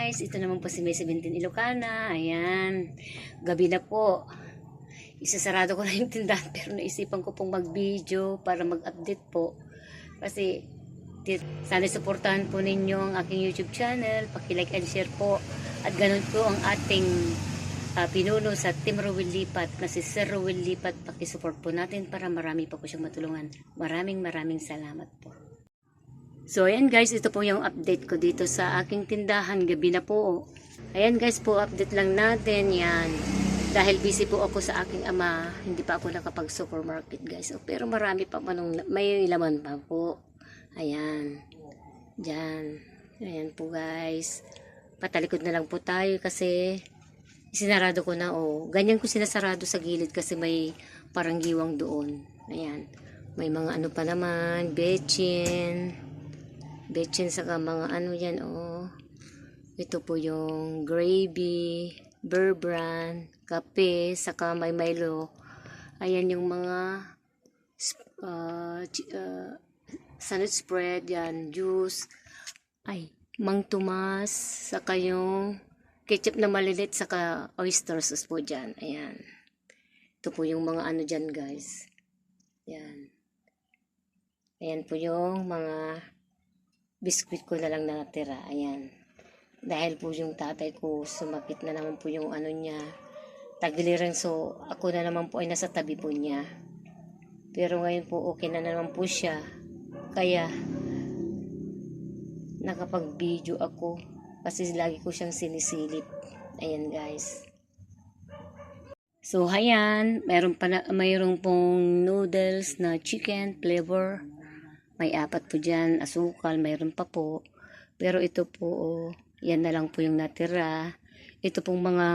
guys, ito naman po si May 17 Ilocana. Ayan, gabi na po. Isasarado ko na yung tindahan pero naisipan ko pong mag-video para mag-update po. Kasi sana suportahan po ninyo ang aking YouTube channel. Paki-like and share po. At ganun po ang ating pinuno sa Team Rowel Lipat na si Sir Rowel Lipat. Paki-support po natin para marami pa po siyang matulungan. Maraming salamat po. So, ayan guys, ito po yung update ko dito sa aking tindahan. Gabi na po. Ayan guys po, update lang natin. Yan. Dahil busy po ako sa aking ama, hindi pa ako nakapag-supermarket guys. Pero marami pa manong, may laman pa po. Ayan. Diyan. Ayan po guys. Patalikod na lang po tayo kasi sinarado ko na. Ganyan ko sinasarado sa gilid kasi may parang giwang doon. Ayan. May mga ano pa naman, bechin saka mga ano yan, ito po yung gravy, bear brand, kape, saka may Milo. Ayan yung mga salad spread, yan, juice, Mang Tomas, saka yung ketchup na malilit, saka oyster sauce po dyan. Ayan. Ito po yung mga ano dyan guys. Yan. Ayan po yung mga biskwit ko na lang natira. Ayan. Dahil po yung tatay ko sumakit na naman po yung ano niya. Tagiliran. So, ako na naman po ay nasa tabi po niya. Pero ngayon po okay na naman po siya. Kaya, nakapag-video ako. Kasi lagi ko siyang sinisilip. Ayan guys. So, ayan. Mayroon pong noodles na chicken flavor. May 4 po dyan, asukal, mayroon pa po. Pero ito po, yan na lang po yung natira. Ito pong mga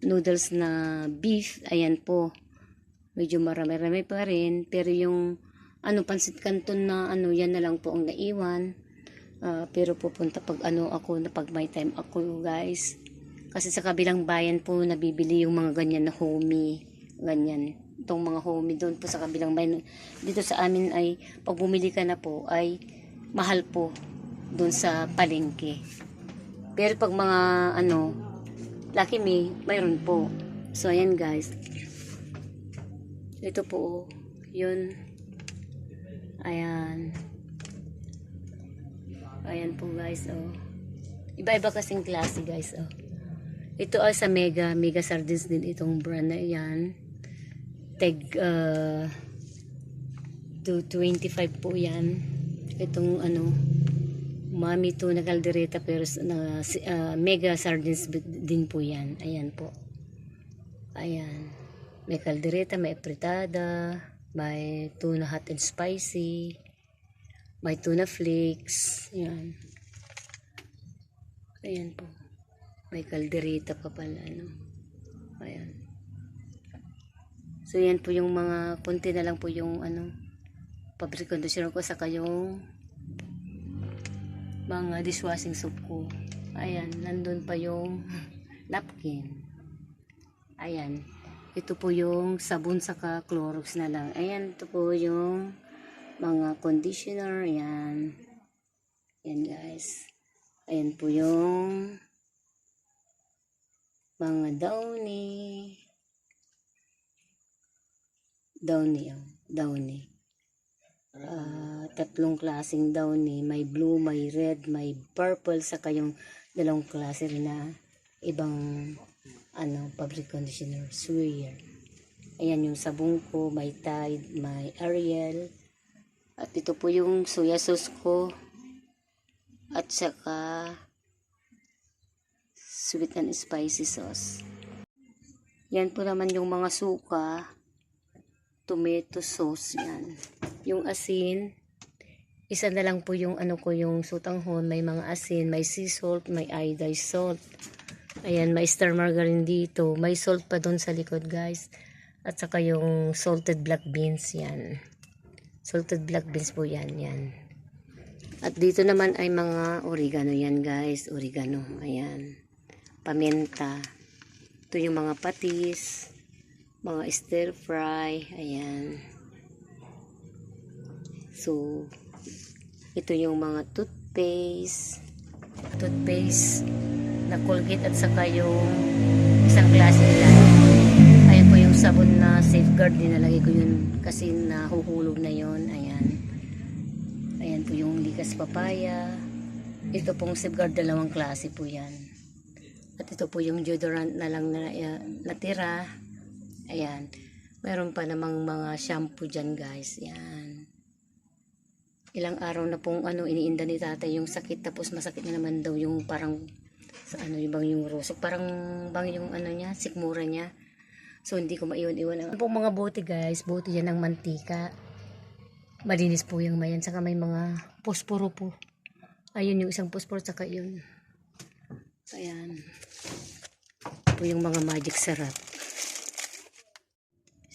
noodles na beef, ayan po. Medyo marami-rami pa rin. Pero yung pansit canton na yan na lang po ang naiwan. Pero pupunta pag pag may time ako guys. Kasi sa kabilang bayan po nabibili yung mga ganyan na homey. Ganyan. Itong mga homey doon po sa kabilang bayan. Dito sa amin ay pag bumili ka na po ay mahal po doon sa palengke. Pero pag mga Lucky Me, mayroon po. So ayan guys. Ito po yun. Ayan. Ayan po guys. Iba-iba kasing klase guys. Ito ay sa Mega Sardines din itong brand na yan. Tag 225 po yan. Itong Mami Tuna Caldereta pero Mega Sardines din po yan. Ayan po. Ayan. May caldereta, may apritada, may tuna hot and spicy, may tuna flakes. Ayan. Ayan po. May caldereta pa pala. Ayan. So, yan po yung mga, konti na lang po yung, fabric conditioner ko, saka yung mga dishwashing soap ko. Ayan, nandun pa yung napkin. Ayan. Ito po yung sabon, saka Clorox na lang. Ayan, ito po yung mga conditioner. Ayan. Ayan, guys. Ayan po yung mga Downy. Downy. 3 klaseng Downy. May blue, may red, may purple, saka yung 2 klase rin na ibang fabric conditioner, Swear. Ayan yung sabon ko, may Tide, may Ariel. At ito po yung soya sauce ko. At saka sweet and spicy sauce. Yan po naman yung mga suka. Tomato sauce yan. Yung asin, isa na lang po yung yung sutanghon, may mga asin, may sea salt, may iodized salt. Ayan, may star margarine dito. May salt pa doon sa likod, guys. At saka yung salted black beans yan. Salted black beans po yan. At dito naman ay mga oregano yan, guys. Oregano, ayan. Paminta. Ito yung mga patis. Mga stir fry. Ayan. So, ito yung mga toothpaste. na Colgate at saka yung isang klase nila. Ayun po yung sabon na Safeguard, dinalagay ko yun kasi nahuhulog na yon. Ayan. Ayan po yung likas papaya. Ito pong Safeguard, dalawang klase po yan. At ito po yung deodorant na lang na natira. Ayan. Meron pa namang mga shampoo dyan guys. Yan. Ilang araw na pong iniinda ni tatay yung sakit. Tapos masakit na naman daw yung parang sa yung rusok. Parang bang yung niya, sikmura niya. So hindi ko maiwan-iwan. Ang pong mga bote guys. Bote yan ng mantika. Malinis po yung mayan. Saka may mga posporo po. Ayun yung isang posporo. Saka yun. Ayan. Ito po yung mga magic sarap.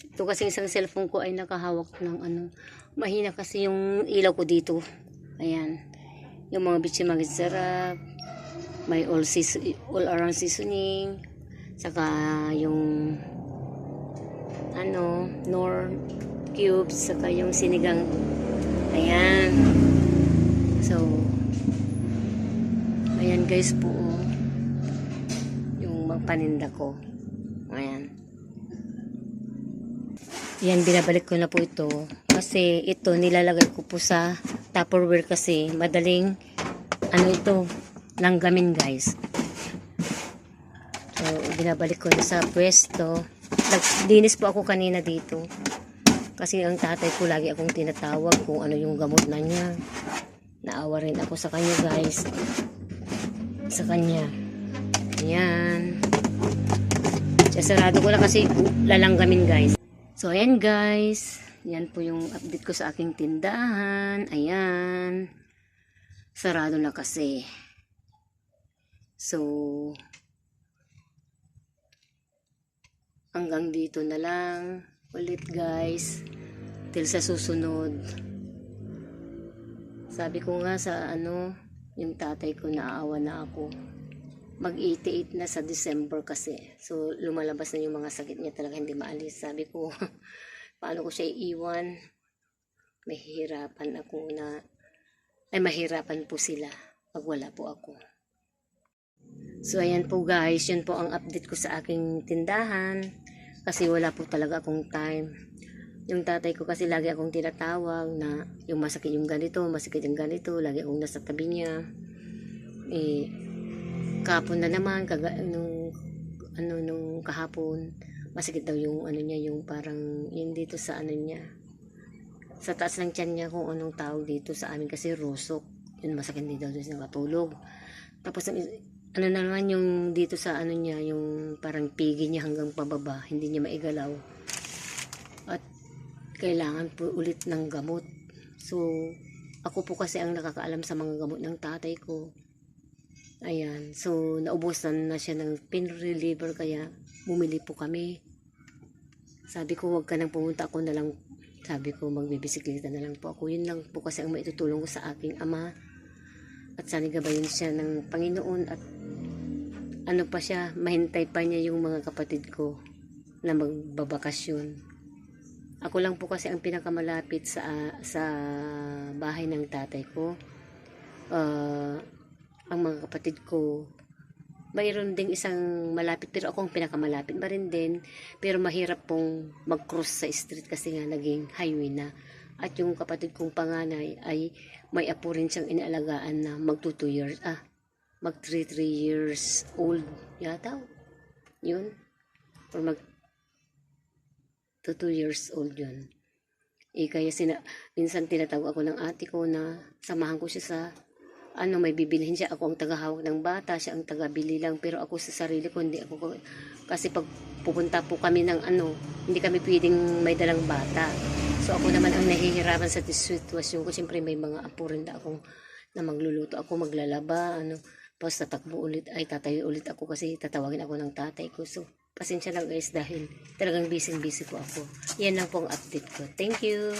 Ito kasi isang cellphone ko ay nakahawak ng mahina kasi yung ilaw ko dito. Ayan. Yung mga bitchy magic sarap. May all around seasoning. Saka yung Nor cubes. Saka yung sinigang. Ayan. So ayan guys po. Yung paninda ko. Ayan. Yan, binabalik ko na po ito. Kasi ito, nilalagay ko po sa Tupperware kasi madaling, ito, langgamin guys. So, binabalik ko na sa pwesto. Nagdinis po ako kanina dito. Kasi ang tatay ko, lagi akong tinatawag kung ano yung gamot na niya. Naawa rin ako sa kanya guys. Sa kanya. Ayan. Sarado ko na kasi lalanggamin guys. So, ayan guys. Yan po yung update ko sa aking tindahan. Ayan. Sarado na kasi. So, hanggang dito na lang ulit guys. Till sa susunod. Sabi ko nga sa yung tatay ko, naaawa na ako. Mag-88 na sa December kasi. So, lumalabas na yung mga sakit niya, talaga hindi maalis. Sabi ko, paano ko siya iiwan? Mahihirapan ako mahirapan po sila pag wala po ako. So, ayan po guys, yun po ang update ko sa aking tindahan. Kasi wala po talaga akong time. Yung tatay ko kasi lagi akong tinatawag na yung masakit yung ganito, masakit yung ganito, lagi akong nasa tabi niya. Kahapon na naman, nung kahapon, masakit daw yung niya, yung parang, yun dito sa niya. Sa taas ng tiyan niya kung anong tawag dito sa amin kasi rusok. Yun, masakit din daw siya nakatulog. Tapos, naman yung dito sa niya, yung parang pigi niya hanggang pababa, hindi niya maigalaw. At, kailangan po ulit ng gamot. So, ako po kasi ang nakakaalam sa mga gamot ng tatay ko. Ayan, so naubusan na siya ng pain reliever kaya bumili po kami. Sabi ko, wag ka nang pumunta, ako na lang. Sabi ko, magbibisikleta na lang po ako. Yun lang po kasi ang maitutulong ko sa aking ama. At sana gabayin siya ng Panginoon at pa siya, mahintay pa niya yung mga kapatid ko na magbabakasyon. Ako lang po kasi ang pinakamalapit sa bahay ng tatay ko. Ang mga kapatid ko, mayroon ding isang malapit, pero ako ang pinakamalapit pa rin din. Pero mahirap pong mag-cross sa street kasi nga naging highway na. At yung kapatid kong panganay ay may apo rin siyang inaalagaan na mag 2 years, mag 3 years old yata. Yun. Or mag 2 years old yun. Kaya minsan tinatawag ako ng ate ko na samahan ko siya sa may bibilhin siya. Ako ang tagahawak ng bata, siya ang tagabili lang. Pero ako sa sarili ko, hindi ako. Kasi pag pupunta po kami ng hindi kami pwedeng may dalang bata. So ako naman ang nahihirapan sa sitwasyon ko. Siyempre may mga apo rin akong na magluluto ako, maglalaba, Tapos tatakbo ulit, tatayo ulit ako kasi tatawagin ako ng tatay ko. So pasensya lang guys dahil talagang busy po ako. Yan lang po ang update ko. Thank you!